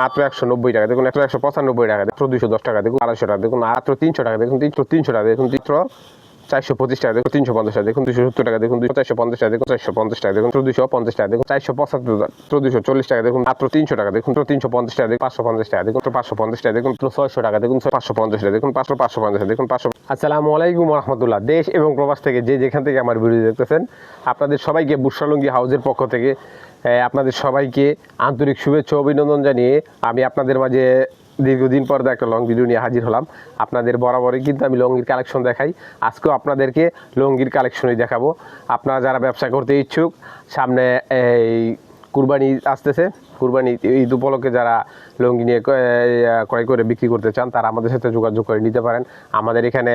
মাত্র 190 টাকা, দেখুন 195 টাকা, 210 টাকা, দেখুন 250 টাকা, দেখুন মাত্র 300 টাকা, দেখুন 300 টাকা, দেখুন 425 টাকা, দেখুন 350 টাকা, দেখুন 270 টাকা, দেখুন 450 টাকা, দেখুন 450 টাকা, দেখুন 250 টাকা, দেখুন 475, 240 টাকা, দেখুন মাত্র 300 টাকা, দেখুন 350 টাকা, দেখুন 550 টাকা, দেখুন 550 টাকা, দেখুন 600 টাকা, দেখুন 550 টাকা, দেখুন 550 টাকা, দেখুন 500। আসসালামু আলাইকুম রহমতুল্লাহ। দেশ এবং প্রবাস থেকে যেখান থেকে আমার ভিডিও দেখতেছেন, আপনাদের সবাইকে বুশরা লুঙ্গি হাউজের পক্ষ থেকে আপনাদের সবাইকে আন্তরিক শুভেচ্ছা অভিনন্দন জানিয়ে আমি আপনাদের মাঝে দীর্ঘদিন পর একটা লং ভিডিও নিয়ে হাজির হলাম। আপনাদের বরাবরই কিন্তু আমি লঙ্গির কালেকশন দেখাই, আজকেও আপনাদেরকে লঙ্গির কালেকশনই দেখাবো। আপনারা যারা ব্যবসা করতে ইচ্ছুক, সামনে এই কুরবানি আসতেছে, কুরবানি ঈদ উপলক্ষে যারা লঙ্গি নিয়ে ক্রয় করে বিক্রি করতে চান, তারা আমাদের সাথে যোগাযোগ করে নিতে পারেন। আমাদের এখানে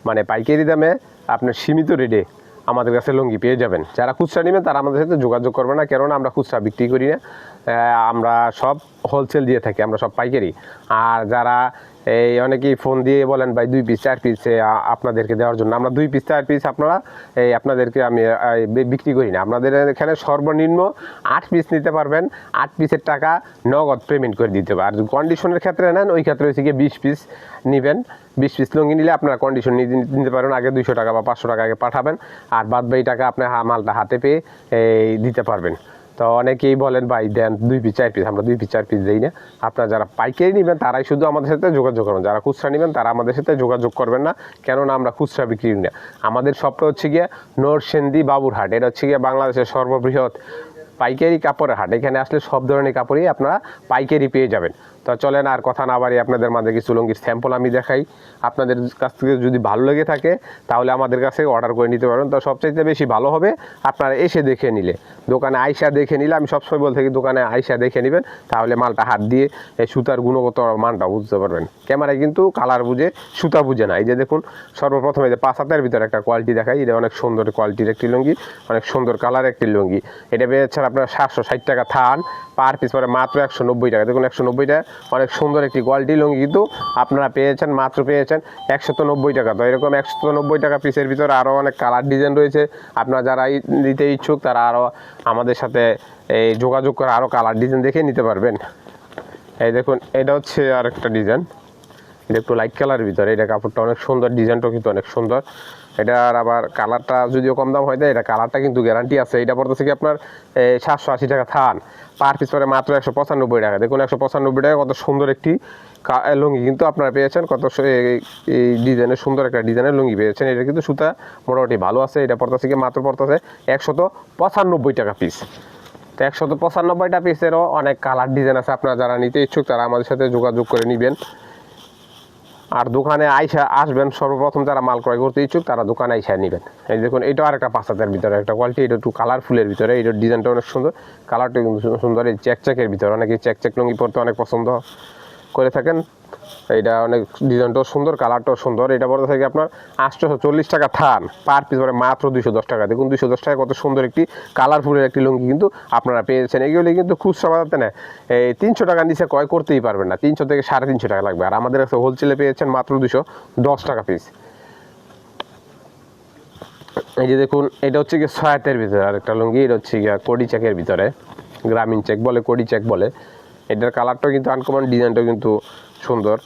মানে পাইকারি দামে আপনার সীমিত রেটে আমাদের কাছে লুঙ্গি পেয়ে যাবেন। যারা খুচরা নেবেন তারা আমাদের সাথে যোগাযোগ করবে না, কেননা আমরা খুচরা বিক্রি করি না, আমরা সব হোলসেল দিয়ে থাকি, আমরা সব পাইকারি। আর যারা এই অনেকেই ফোন দিয়ে বলেন ভাই 2 পিস 4 পিস আপনাদেরকে দেওয়ার জন্য, আমরা 2 পিস 4 পিস আপনারা আপনাদেরকে আমি বিক্রি করি না। আপনাদের এখানে সর্বনিম্ন 8 পিস নিতে পারবেন, 8 পিসের টাকা নগদ পেমেন্ট করে দিতে হবে। আর কন্ডিশনের ক্ষেত্রে নেন, ওই ক্ষেত্রে হচ্ছে গিয়ে 20 পিস নেবেন। 20 পিস লুঙ্গি নিলে আপনারা কন্ডিশন নিতে পারেন, আগে 200 টাকা বা 500 টাকা আগে পাঠাবেন, আর বাদ বাকি টাকা আপনি মালটা হাতে পেয়ে দিতে পারবেন। তো অনেকেই বলেন ভাই দেন 2 পিস 4 পিস, আমরা 2 পিস 4 পিস দিই না। আপনারা যারা পাইকারি নেবেন তারাই শুধু আমাদের সাথে যোগাযোগ করবেন, যারা খুচরা নেবেন তারা আমাদের সাথে যোগাযোগ করবেন না, কেননা আমরা খুচরা বিক্রি না। আমাদের শপটা হচ্ছে গিয়ে নরসিংদী বাবুরহাট, এটা হচ্ছে গিয়ে বাংলাদেশের সর্ববৃহৎ পাইকারি কাপড়ের হাট। এখানে আসলে সব ধরনের কাপড়ই আপনারা পাইকারি পেয়ে যাবেন। তো চলেন আর কথা না বাড়ি আপনাদের মাঝে কিছু লুঙ্গির স্যাম্পল আমি দেখাই। আপনাদের কাছ থেকে যদি ভালো লেগে থাকে তাহলে আমাদের কাছে অর্ডার করে নিতে পারবেন। তো সবচাইতে বেশি ভালো হবে আপনারা এসে দেখে নিলে, দোকানে আইসা দেখে নিলে, আমি সবসময় বলতে থাকি দোকানে আইসা দেখে নেবেন, তাহলে মালটা হাত দিয়ে সুতার গুণগত মানটা বুঝতে পারবেন। ক্যামেরায় কিন্তু কালার বুঝে সুতা বুঝে না। এই যে দেখুন, সর্বপ্রথমে যে 5 হাতের ভিতরে একটা কোয়ালিটি দেখাই, এটা অনেক সুন্দর কোয়ালিটির একটি লুঙ্গি, অনেক সুন্দর কালার একটি লুঙ্গি। এটা পেয়েছেন আপনার 760 টাকা থান, পার পিস পরে মাত্র 190 টাকা। দেখুন 190 টাকা, অনেক সুন্দর একটি কোয়ালিটি লুঙ্গি, কিন্তু আপনারা পেয়েছেন মাত্র 190 টাকা। তো এরকম 190 টাকা পিসের ভিতরে আরও অনেক কালার ডিজাইন রয়েছে। আপনারা যারা নিতে ইচ্ছুক তারা আরও আমাদের সাথে এই যোগাযোগ করে আরও কালার ডিজাইন দেখে নিতে পারবেন। এই দেখুন, এটা হচ্ছে আর একটা ডিজাইন, এটা একটু লাইট কালারের ভিতরে, এটা কাপড়টা অনেক সুন্দর, ডিজাইনটাও কিন্তু অনেক সুন্দর। এটার আবার কালারটা যদিও কম দাম হয় দেয়, এটা কালারটা কিন্তু গ্যারান্টি আছে। এটা পড়তেছে কি আপনার 780 টাকা থান, পার পিস পরে মাত্র 195 টাকা। দেখুন 195 টাকা, কত সুন্দর একটি লুঙ্গি কিন্তু আপনারা পেয়েছেন, কত এই ডিজাইনের সুন্দর একটা ডিজাইনের লুঙ্গি পেয়েছেন। এটা কিন্তু সুতা মোটামুটি ভালো আছে। এটা পড়তেছে কি মাত্র পড়তেছে 195 টাকা পিস। তো 195টা পিসেরও অনেক কালার ডিজাইন আছে। আপনারা যারা নিতে ইচ্ছুক তারা আমাদের সাথে যোগাযোগ করে নেবেন। আর দোকানে আসবেন, সর্বপ্রথম যারা মাল ক্রয় করতে ইচ্ছুক তারা দোকানে আইসা নেবেন। এই দেখুন, এটা আর একটা 5 হাতের ভিতরে একটা কোয়ালিটি, এটা একটু কালারফুলের ভিতরে, এটার ডিজাইনটা অনেক সুন্দর, কালারটা কিন্তু সুন্দর। এই চেকচেকের ভিতরে, অনেকে চেকচেক লুঙ্গি পরতে অনেক পছন্দ করে থাকেন। এইটা অনেক ডিজাইনটাও সুন্দর, কালারটাও সুন্দর। এটা পড়তে থাকে আপনার 840 টাকা থান, পার পিস পরে মাত্র 210 টাকা। দেখুন 210 টাকা, কত সুন্দর একটি কালারফুলের একটি লুঙ্গি কিন্তু আপনারা পেয়েছেন। এগুলি কিন্তু খুচরা বাজাতে না, এই 300 টাকার নিচে ক্রয় করতেই পারবেন না, 300 থেকে 350 টাকা লাগবে। আর আমাদের কাছে হোলসেলে পেয়েছেন মাত্র 210 টাকা পিস। এই যে দেখুন, এটা হচ্ছে গিয়ে 6 হাতের ভিতরে আর একটা লুঙ্গি, এটা হচ্ছে গিয়ে কোডি চেকের ভিতরে, গ্রামীণ চেক বলে, কোডি চেক বলে। এটার কালারটাও কিন্তু আনকমন, ডিজাইনটাও কিন্তু সুন্দর।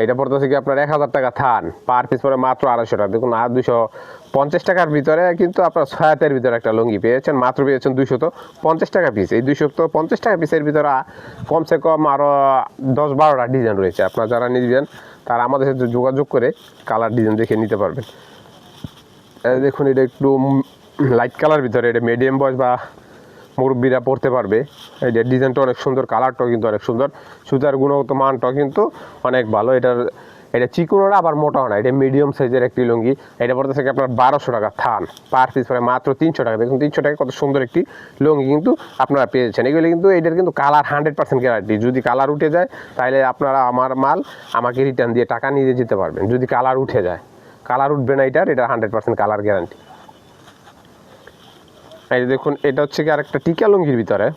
এটা পড়তেছে কি আপনার 1000 টাকা থান, পার পিস পরে মাত্র 250 টাকা। দেখুন আর 250 টাকার ভিতরে কিন্তু আপনার 6 হাতের ভিতরে একটা লুঙ্গি পেয়েছেন, মাত্র পেয়েছেন 250 টাকা পিস। এই 250 টাকা পিসের ভিতরে কমসে কম আরও 10-12টা ডিজাইন রয়েছে। আপনারা যারা নিবেন তারা আমাদের সাথে যোগাযোগ করে কালার ডিজাইন দেখে নিতে পারবেন। দেখুন, এটা একটু লাইট কালার ভিতরে, এটা মিডিয়াম বয়স বা মুরব্বীরা পড়তে পারবে। এই যে ডিজাইনটা অনেক সুন্দর, কালারটাও কিন্তু অনেক সুন্দর, সুতার গুণগত মানটাও কিন্তু অনেক ভালো। এটা চিকনও আবার মোটাও না, এটা মিডিয়াম সাইজের একটি লুঙ্গি। এটা পড়তে থাকে আপনার 1200 টাকা থান, পার পিস পরে মাত্র 300 টাকা। দেখুন 300 টাকা, কত সুন্দর একটি লুঙ্গি কিন্তু আপনারা পেয়েছেন। এগুলো কিন্তু এটার কিন্তু কালার 100% গ্যারান্টি। যদি কালার উঠে যায় তাহলে আপনারা আমার মাল আমাকে রিটার্ন দিয়ে টাকা নিয়ে যেতে পারবেন। যদি কালার উঠে যায়, কালার উঠবে না, এটা 100% কালার গ্যারান্টি। এই দেখুন, এটা হচ্ছে কি আরেকটা টিকা লুঙ্গির ভিতরে,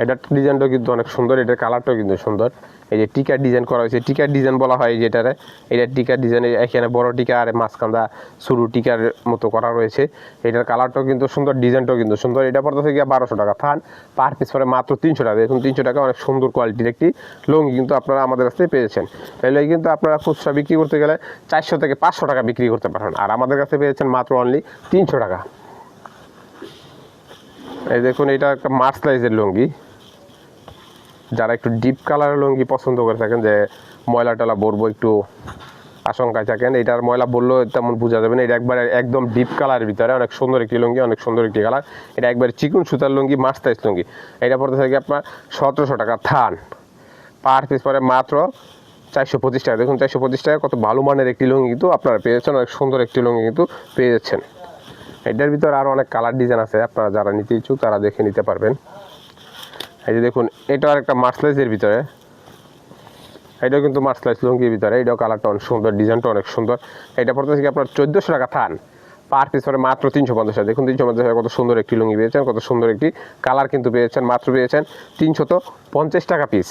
এটার ডিজাইনটাও কিন্তু অনেক সুন্দর, এটার কালারটাও কিন্তু সুন্দর। এই যে টিকার ডিজাইন করা হয়েছে, টিকার ডিজাইন বলা হয় যেটারে, এটা টিকার ডিজাইন। এখানে বড় টিকা আর মাঝখানটা সরু টিকার মতো করা রয়েছে। এটার কালারটাও কিন্তু সুন্দর, ডিজাইনটাও কিন্তু সুন্দর। এটা পড়তেছে গিয়ে 1200 টাকা থান, পার পিস পরে মাত্র 300 টাকা। দেখুন 300 টাকা অনেক সুন্দর কোয়ালিটির একটি লুঙ্গি কিন্তু আপনারা আমাদের কাছ থেকে পেয়েছেন। তাহলে কিন্তু আপনারা খুচরা বিক্রি করতে গেলে 400 থেকে 500 টাকা বিক্রি করতে পারেন, আর আমাদের কাছে পেয়েছেন মাত্র অনলি 300 টাকা। এই দেখুন এটা একটা মার্সলাইজের লুঙ্গি। যারা একটু ডিপ কালারের লুঙ্গি পছন্দ করে থাকেন, যে ময়লা টলা বলবো একটু আশঙ্কায় থাকেন, এটার ময়লা বললেও তেমন বোঝা যাবে না। এটা একবারে একদম ডিপ কালারের ভিতরে অনেক সুন্দর একটি লুঙ্গি, অনেক সুন্দর একটি কালার। এটা একবারে চিকন সুতার লুঙ্গি, মার্সলাইজ লুঙ্গি। এটা পড়তে থাকে আপনার 1700 টাকা থান, পার পিস পরে মাত্র 425 টাকা। দেখুন 425 টাকা কত ভালো মানের একটি লুঙ্গি কিন্তু আপনারা পেয়েছেন, অনেক সুন্দর একটি লুঙ্গি কিন্তু পেয়ে যাচ্ছেন। এটার ভিতরে আরও অনেক কালার ডিজাইন আছে, আপনারা যারা নিতে ইচ্ছুক তারা দেখে নিতে পারবেন। এই যে দেখুন এটা আর একটা মার্সলাইজের ভিতরে, এটাও কিন্তু মার্সলাইজ লুঙ্গির ভিতরে। এটাও কালারটা অনেক সুন্দর, ডিজাইনটা অনেক সুন্দর। এটা পড়তে থেকে আপনার 1400 টাকা থান, পার পিস পরে মাত্র 350 টাকা। দেখুন 350 টাকা কত সুন্দর একটি লুঙ্গি পেয়েছেন, কত সুন্দর একটি কালার কিন্তু পেয়েছেন। মাত্র পেয়েছেন 350 টাকা পিস।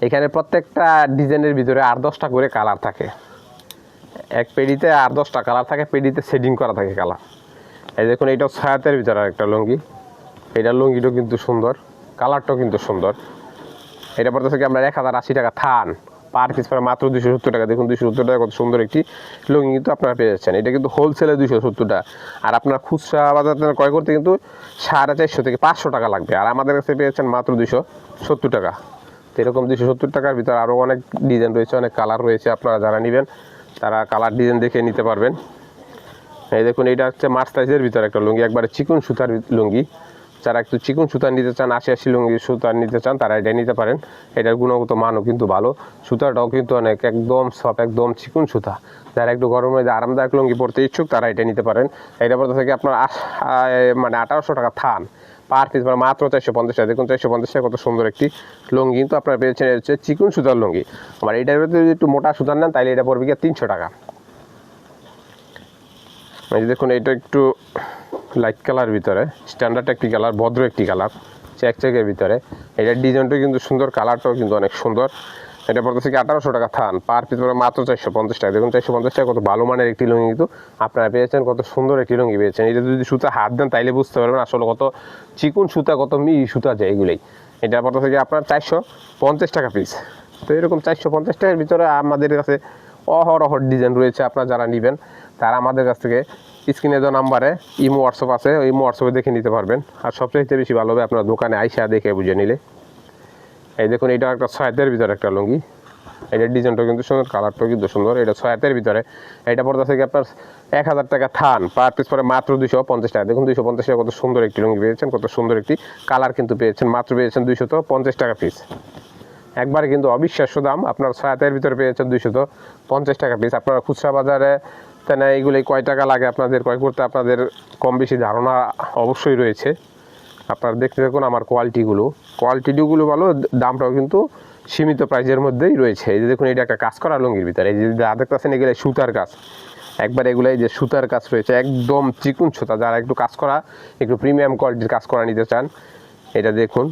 এখানে প্রত্যেকটা ডিজাইনের ভিতরে 8-10টা করে কালার থাকে, এক পেডিতে 8-10টা কালার থাকে, পেডিতে শেডিং করা থাকে কালার। এই দেখুন এইটাও ছায়াতের ভিতরে একটা লুঙ্গি। এটার লুঙ্গিটাও কিন্তু সুন্দর, কালারটাও কিন্তু সুন্দর। এটা পড়তেছে কি আমরা 1080 টাকা থান, পার পিস পরে মাত্র 270 টাকা। দেখুন 270 টাকা কত সুন্দর একটি লুঙ্গি কিন্তু আপনারা পেয়ে যাচ্ছেন। এটা কিন্তু হোলসেলে 270 টাকা, আর আপনার খুচরা বাজার থেকে ক্রয় করতে কিন্তু 450 থেকে 500 টাকা লাগবে, আর আমাদের কাছে পেয়েছেন মাত্র 270 টাকা। তো এরকম 270 টাকার ভিতরে আরও অনেক ডিজাইন রয়েছে, অনেক কালার রয়েছে। আপনারা যারা নেবেন তারা কালার ডিজাইন দেখে নিতে পারবেন। এই দেখুন এটা হচ্ছে মার্সলাইজের ভিতরে একটা লুঙ্গি, একবারে চিকন সুতার লুঙ্গি। যারা একটু চিকন সুতা নিতে চান, 80 লুঙ্গি সুতা নিতে চান, তারা এটা নিতে পারেন। এটার গুণগত মানও কিন্তু ভালো, সুতাটাও কিন্তু অনেক একদম সফট, একদম চিকন সুতা। যারা একটু গরমের মধ্যে আরামদায়ক লুঙ্গি পরতে ইচ্ছুক তারা এটা নিতে পারেন। এটা পড়তে থেকে আপনার মানে 1800 টাকা থান, পার পিস মাত্র 450 টাকা। দেখুন 450 টাকা কত সুন্দর একটি লুঙ্গি কিন্তু আপনারা পেয়েছেন। হচ্ছে চিকন সুতার লুঙ্গি। আবার এটার ভিতরে যদি একটু মোটা সুতার নেন তাহলে এটা পড়বে গিয়ে 300 টাকা। এই দেখুন এটা একটু লাইট কালার ভিতরে, স্ট্যান্ডার্ড একটি কালার, ভদ্র একটি কালার, চেকের ভিতরে। এটার ডিজাইনটাও কিন্তু সুন্দর, কালারটাও কিন্তু অনেক সুন্দর। এটা পড়তেছে কি 1800 টাকা থান, পার পিস মাত্র 450 টাকা। দেখুন 450 টাকা কত ভালো মানের একটি লুঙ্গি কিন্তু আপনারা পেয়েছেন, কত সুন্দর একটি লুঙ্গি পেয়েছেন। এটা যদি সুতা হাত দেন তাইলে বুঝতে পারবেন আসলে কত চিকন সুতা, কত মিহি সুতা যায় এগুলোই। এটা পড়তেছে কি আপনার 450 টাকা পিস। তো এরকম 450 টাকার ভিতরে আমাদের কাছে অহরহ ডিজাইন রয়েছে। আপনারা যারা নেবেন তারা আমাদের কাছ থেকে স্ক্রিনে দেওয়া নাম্বারে ইমো হোয়াটসঅ্যাপ আছে, ওই ইমো হোয়াটসঅ্যাপে দেখে নিতে পারবেন। আর সবচেয়ে বেশি ভালো হবে আপনার দোকানে আইসা দেখে বুঝে নিলে। এই দেখুন এটা একটা ছয়াতের ভিতরে একটা লুঙ্গি। এটার ডিজাইনটাও কিন্তু সুন্দর, কালারটাও কিন্তু সুন্দর। এটা ছয়াতের ভিতরে। এটা পড়তেছে কি আপনার 1000 টাকা থান, পার পিস পরে মাত্র 250 টাকা। দেখুন 250 টাকা কত সুন্দর একটি লুঙ্গি পেয়েছেন, কত সুন্দর একটি কালার কিন্তু পেয়েছেন। মাত্র পেয়েছেন 250 টাকা পিস। একবারে কিন্তু অবিশ্বাস্য দাম। আপনার ছয়াতের ভিতরে পেয়েছেন 250 টাকা পিস। আপনারা খুচরা বাজারে তাই না এইগুলোই কয় টাকা লাগে আপনাদের ক্রয় করতে, আপনাদের কম বেশি ধারণা অবশ্যই রয়েছে। আপনারা দেখতে দেখুন আমার কোয়ালিটিগুলো ভালো, দামটাও কিন্তু সীমিত প্রাইজের মধ্যেই রয়েছে। এই যে দেখুন এটা একটা কাজ করা লুঙ্গির ভিতরে, এই যে দেখতে পাচ্ছেন এগুলো সুতার কাজ, একবার এগুলো এই যে সুতার কাজ রয়েছে, একদম চিকুন সুতা। যারা একটু কাজ করা, একটু প্রিমিয়াম কোয়ালিটির কাজ করা নিতে চান, এটা দেখুন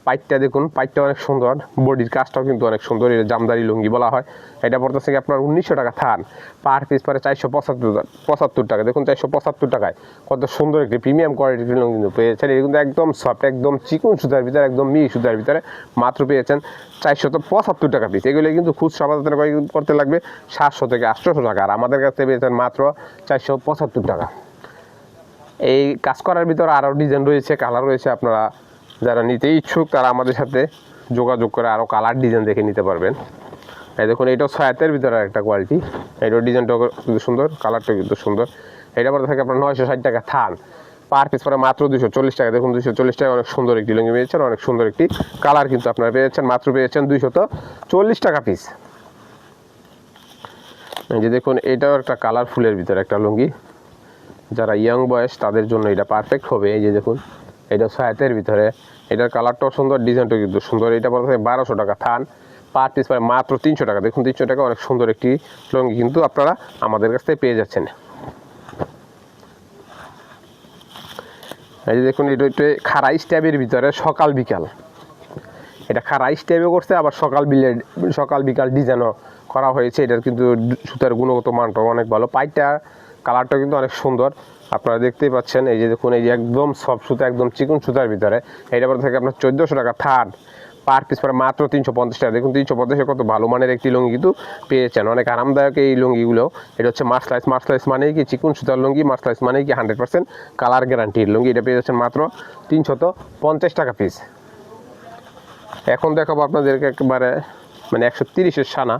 পাইটটা দেখুন, পাইটটা অনেক সুন্দর, বডির কাজটাও কিন্তু অনেক সুন্দর। এটা জামদারি লুঙ্গি বলা হয়। এটা পড়তেছে কি আপনার 1900 টাকা থান, পার পিস পরে 475 টাকা। দেখুন 475 টাকায় কত সুন্দর একটি প্রিমিয়াম কোয়ালিটির লুঙ্গি কিন্তু পেয়েছেন। এটা কিন্তু একদম সফট, একদম চিকন সুতার ভিতরে, একদম মিহি সুতার ভিতরে। মাত্র পেয়েছেন 475 টাকা পিস। এগুলো কিন্তু খুচরা বাজারে করতে লাগবে 700 থেকে 800 টাকা, আর আমাদের কাছে পেয়েছেন মাত্র 475 টাকা। এই কাজ করার ভিতরে আরও ডিজাইন রয়েছে, কালার রয়েছে। আপনারা যারা নিতে ইচ্ছুক তারা আমাদের সাথে যোগাযোগ করে আরও কালার ডিজাইন দেখে নিতে পারবেন। এই দেখুন এটাও ছয়াতের ভিতরে একটা কোয়ালিটি। এটাও ডিজাইনটাও কিন্তু সুন্দর, কালারটাও কিন্তু সুন্দর। এটা পরে থাকে আপনার 960 টাকা থান, পার পিস পরে মাত্র 240 টাকা। দেখুন 240 টাকা অনেক সুন্দর একটি লুঙ্গি পেয়েছেন, অনেক সুন্দর একটি কালার কিন্তু আপনারা পেয়েছেন। মাত্র পেয়েছেন 240 টাকা পিস। এই যে দেখুন এটাও একটা কালারফুলের ভিতরে একটা লুঙ্গি, যারা ইয়াং বয়স তাদের জন্য এটা পারফেক্ট হবে। এই যে দেখুন এটা ছয়াতের ভিতরে, এটার কালারটাও সুন্দর, ডিজাইনটাও কিন্তু সুন্দর। এটা পড়ে 1200 টাকা থান, পার পিস পরে মাত্র 300 টাকা। দেখুন 300 টাকা অনেক সুন্দর একটি লুঙ্গি কিন্তু আপনারা আমাদের কাছ থেকে পেয়ে যাচ্ছেন। এই যে দেখুন এটা একটু খাড়া স্টেপের ভিতরে সকাল বিকাল, এটা খাড়া স্টেপে করছে, আবার সকাল বিকাল ডিজাইনও করা হয়েছে। এটার কিন্তু সুতার গুণগত মানটাও অনেক ভালো, পাইটা কালারটা কিন্তু অনেক সুন্দর, আপনারা দেখতেই পাচ্ছেন। এই যে দেখুন এই যে একদম সফট সুতা, একদম চিকন সুতার ভিতরে, এইটার পর থেকে আপনার 1400 টাকা থার্ড পার পিস পরে মাত্র 350 টাকা। দেখুন 350 কত ভালো মানের একটি লুঙ্গি কিন্তু পেয়েছেন, অনেক আরামদায়ক এই লুঙ্গিগুলো। এটা হচ্ছে মার্সলাইস মানেই কি চিকন সুতার লুঙ্গি, মার্সলাইস মানেই কি 100% কালার গ্যারান্টির লুঙ্গি। এটা পেয়ে যাচ্ছেন মাত্র 350 টাকা পিস। এখন দেখাবো আপনাদেরকে একেবারে মানে 130-এর সানা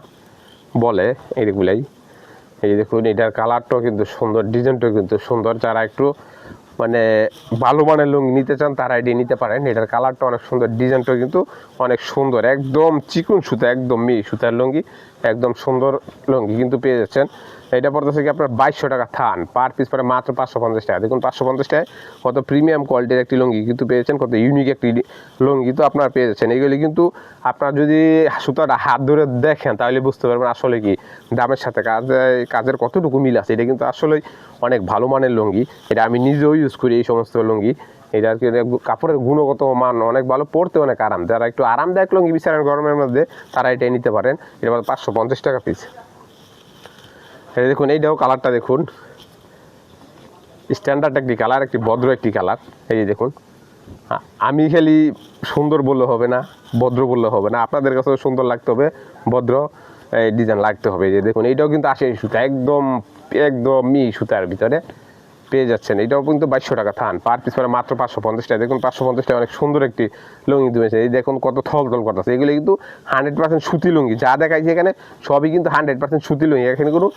বলে এইগুলাই। এই দেখুন এটার কালারটাও কিন্তু সুন্দর, ডিজাইনটাও কিন্তু সুন্দর। যারা একটু মানে ভালো মানের লুঙ্গি নিতে চান তারা এটি নিতে পারেন। এটার কালারটা অনেক সুন্দর, ডিজাইনটাও কিন্তু অনেক সুন্দর, একদম চিকন সুতা, একদম মিহি সুতার লুঙ্গি, একদম সুন্দর লুঙ্গি কিন্তু পেয়ে যাচ্ছেন। এটা পড়তেছে কি আপনার 2200 টাকা থান, পার পিস পরে মাত্র 550 টাকা। দেখুন 550 টাকায় কত প্রিমিয়াম কোয়ালিটির একটি লুঙ্গি কিন্তু পেয়েছেন, কত ইউনিক একটি লুঙ্গি তো আপনারা পেয়ে যাচ্ছেন। এগুলি কিন্তু আপনারা যদি সুতাটা হাত ধরে দেখেন তাহলে বুঝতে পারবেন আসলে কি দামের সাথে কাজের কতটুকু মিল আছে। এটা কিন্তু আসলে অনেক ভালো মানের লুঙ্গি, এটা আমি নিজেও ইউজ করি এই সমস্ত লুঙ্গি। এটা আর কি কাপড়ের গুণগত মান অনেক ভালো, পরতে অনেক আরাম। যারা একটু আরামদায়ক লুঙ্গি বিচারেন গরমের মধ্যে তারা এটাই নিতে পারেন। এটা 550 টাকা পিস। এই দেখুন এইটাও কালারটা দেখুন, স্ট্যান্ডার্ড একটি কালার, একটি ভদ্র একটি কালার। এই যে দেখুন, আমি খালি সুন্দর বললে হবে না, ভদ্র বললে হবে না, আপনাদের কাছেও সুন্দর লাগতে হবে, ভদ্র ডিজাইন লাগতে হবে। এই যে দেখুন এইটাও কিন্তু 80 সুতা, একদম একদম মিহি সুতার ভিতরে পেয়ে যাচ্ছেন। এটাও কিন্তু 2200 টাকা থান, পার পিস পরে মাত্র 550 টাকা। দেখুন 550 টাকা অনেক সুন্দর একটি লুঙ্গি দিয়েছে। এই দেখুন কত থল করতেছে। এগুলো কিন্তু 100% সুতি লুঙ্গি, যা দেখাইছে এখানে সবই কিন্তু 100% সুতি লুঙ্গি, এখানে কোনো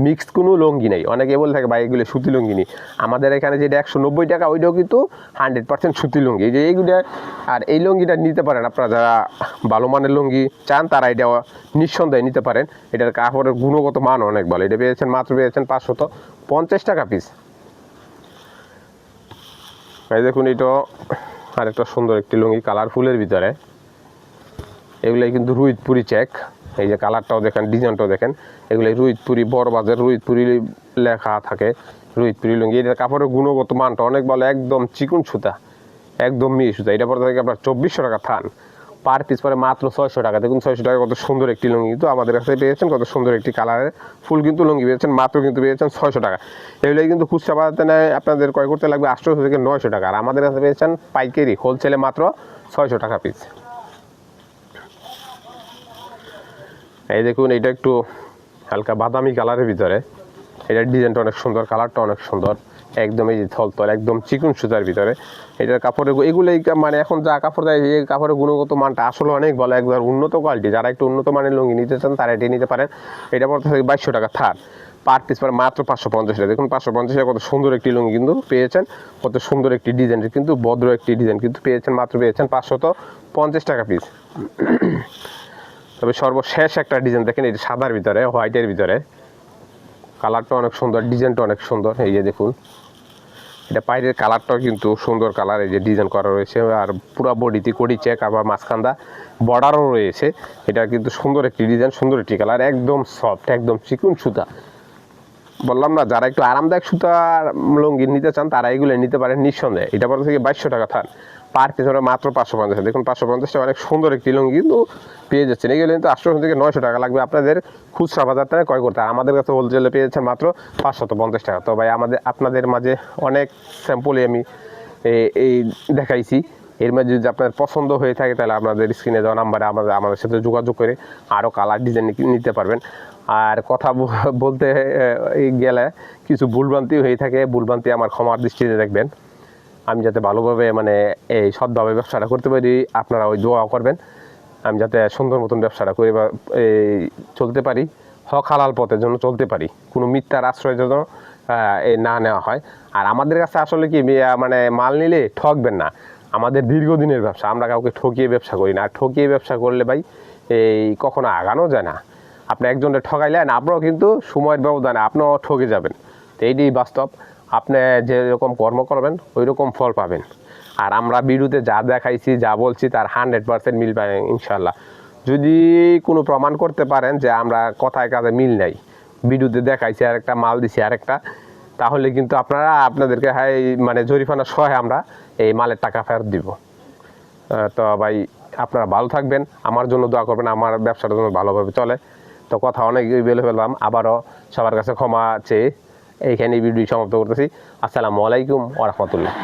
মিক্সড কোনো লুঙ্গি নেই। অনেকে বলে থাকে ভাই এগুলো সুতি লুঙ্গি নেই, আমাদের এখানে যেটা 190 টাকা ওইটাও কিন্তু 100% সুতি লুঙ্গি। এই যে এইগুলো, আর এই লুঙ্গিটা নিতে পারেন আপনারা যারা ভালো মানের লুঙ্গি চান তারা এটা নিঃসন্দেহে নিতে পারেন। এটার কাপড়ের গুণগত মান অনেক ভালো। এটা পেয়েছেন মাত্র 550 টাকা পিস। এই দেখুন এটাও আরেকটা সুন্দর একটি লুঙ্গি, কালারফুলের ভিতরে। এগুলাই কিন্তু রুইতপুরি চেক। এই যে কালারটাও দেখেন, ডিজাইনটাও দেখেন, এগুলাই রুইতপুরি, বড় বাজার রুইতপুরি লেখা থাকে, রুইতপুরি লুঙ্গি। এটার কাপড়ের গুণগত মানটা অনেক ভালো, একদম চিকন সুতা, একদম মিহি সুতা। এটা পরে থেকে আপনার 2400 টাকা থান, পার পিস পরে মাত্র 600 টাকা। দেখুন 600 টাকা কত সুন্দর একটি লুঙ্গি কিন্তু আমাদের কাছে পেয়েছেন, কত সুন্দর একটি কালারের ফুল কিন্তু লুঙ্গি পেয়েছেন, মাত্র কিন্তু পেয়েছেন 600 টাকা। এগুলোই কিন্তু খুচরা বাজাতে নেয় আপনাদের ক্রয় করতে লাগবে 800 থেকে 900 টাকা, আর আমাদের কাছে পেয়েছেন পাইকারি হোলসেলে মাত্র 600 টাকা পিস। এই দেখুন এটা একটু হালকা বাদামি কালারের ভিতরে, এটার ডিজাইনটা অনেক সুন্দর, কালারটা অনেক সুন্দর, একদম এই যে থলথল একদম চিকন সুতার ভিতরে। এটার কাপড়ের এগুলোই মানে এখন যা কাপড় দেয় এই কাপড়ের গুণগত মানটা আসলে অনেক ভালো, একবার উন্নত কোয়ালিটি। যারা একটু উন্নত মানের লুঙ্গি নিতে চান তারা এটি নিতে পারেন। এটা পড়তে থাকে 2200 টাকা থার, পার পিস পরে মাত্র 550 টাকা। দেখুন 550 টাকা কত সুন্দর একটি লুঙ্গি কিন্তু পেয়েছেন, কত সুন্দর একটি ডিজাইনের কিন্তু ভদ্র একটি ডিজাইন কিন্তু পেয়েছেন, মাত্র পেয়েছেন 550 টাকা পিস। তবে সর্বশেষ একটা ডিজাইন দেখেন, এটা সাদার ভিতরে, হোয়াইটের ভিতরে, কালারটা অনেক সুন্দর, ডিজাইনটা অনেক সুন্দর। এই যে দেখুন এটা পায়ের কালারটাও কিন্তু সুন্দর কালার, এই যে ডিজাইন করা রয়েছে, আর পুরো বডিতে কোডি চেক, আবার মাঝখানটা বর্ডারও রয়েছে। এটা কিন্তু সুন্দর একটি ডিজাইন, সুন্দর একটি কালার, একদম সফট, একদম চিকন সুতা। বললাম না, যারা একটু আরামদায়ক সুতার লুঙ্গি নিতে চান তারা এগুলো নিতে পারেন নিঃসন্দেহে। এটা পরে থেকে 2200 টাকা থান, পার পিস মাত্র 550। দেখুন 550 টাকা অনেক সুন্দর একটি লুঙ্গি কিন্তু পেয়ে যাচ্ছেন। এগুলো কিন্তু 800 থেকে 900 টাকা লাগবে আপনাদের খুচরা বাজার থেকে ক্রয় করতে, আর আমাদের কাছে হোলসেলে পেয়ে যাচ্ছেন মাত্র 550 টাকা। তো ভাই আপনাদের মাঝে অনেক স্যাম্পলই আমি এই দেখাইছি। এর মধ্যে যদি আপনার পছন্দ হয়ে থাকে তাহলে আপনাদের স্ক্রিনে দেওয়া নাম্বারে আমাদের সাথে যোগাযোগ করে আরও কালার ডিজাইন নিতে পারবেন। আর কথা বলতে গেলে কিছু ভুলভ্রান্তি হয়ে থাকে, ভুলভ্রান্তি আমার ক্ষমার দৃষ্টিতে দেখবেন। আমি যাতে ভালোভাবে মানে এই সৎভাবে ব্যবসাটা করতে পারি, আপনারা ওই দোয়া করবেন আমি যাতে সুন্দর মতন ব্যবসাটা করে বা চলতে পারি, হক হালাল পথের জন্য চলতে পারি, কোনো মিথ্যার আশ্রয়ের জন্য না নেওয়া হয়। আর আমাদের কাছে আসলে কি মানে মাল নিলে ঠকবেন না, আমাদের দীর্ঘদিনের ব্যবসা, আমরা কাউকে ঠকিয়ে ব্যবসা করি না। আর ঠকিয়ে ব্যবসা করলে ভাই এই কখনো আগানো যায় না। আপনি একজনকে ঠকাইলেন, আপনারাও কিন্তু সময়ের ব্যবধানে আপনিও ঠকে যাবেন। তো এইটাই বাস্তব, আপনি যেরকম কর্ম করবেন ওই রকম ফল পাবেন। আর আমরা ভিডিওতে যা দেখাইছি, যা বলছি তার 100% মিল পাবেন ইনশাল্লাহ। যদি কোনো প্রমাণ করতে পারেন যে আমরা কথায় কাজে মিল নাই, ভিডিওতে দেখাইছি আর একটা, মাল দিছি আর একটা, তাহলে কিন্তু আপনাদেরকে মানে জরিমানা সহ আমরা এই মালের টাকা ফেরত দিব। তো ভাই আপনারা ভালো থাকবেন, আমার জন্য দোয়া করবেন, আমার ব্যবসাটা জন্য ভালোভাবে চলে। তো কথা অনেক বলে ফেললাম, আবারও সবার কাছে ক্ষমা চেয়ে এইখানে ভিডিও সমাপ্ত করতেছি। আসসালামু আলাইকুম ওয়া রাহমাতুল্লাহ।